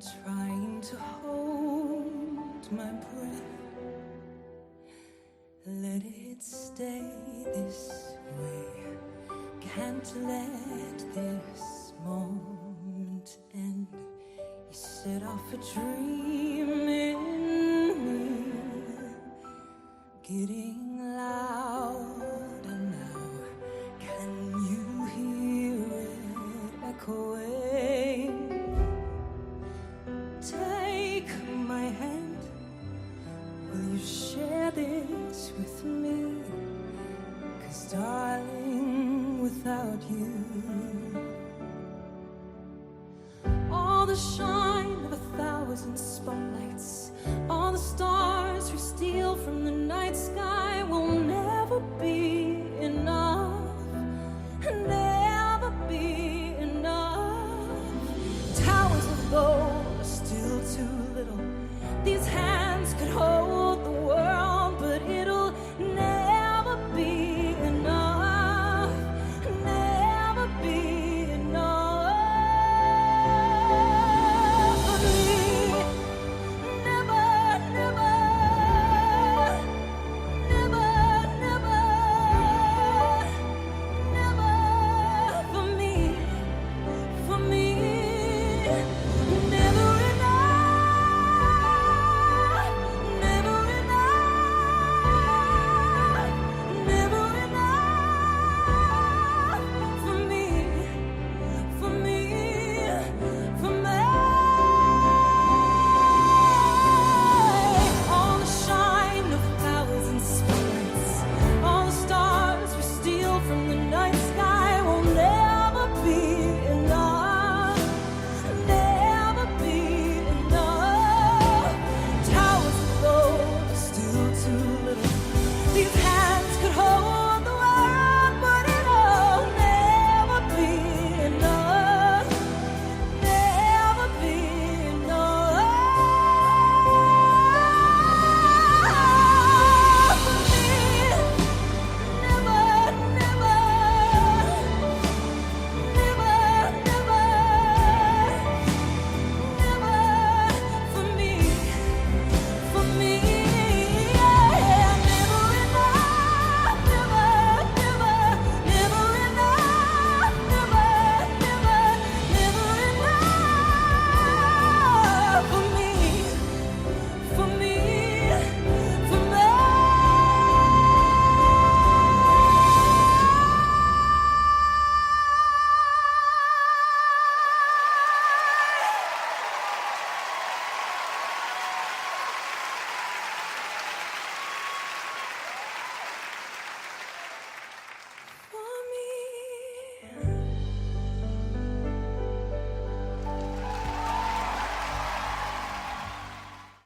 trying to hold my breath. Let it stay this way. Can't let this moment end. You set off a dream in me, getting louder now. Can you hear it echoing? Take my hand. Will you share this with me? 'Cause darling, without you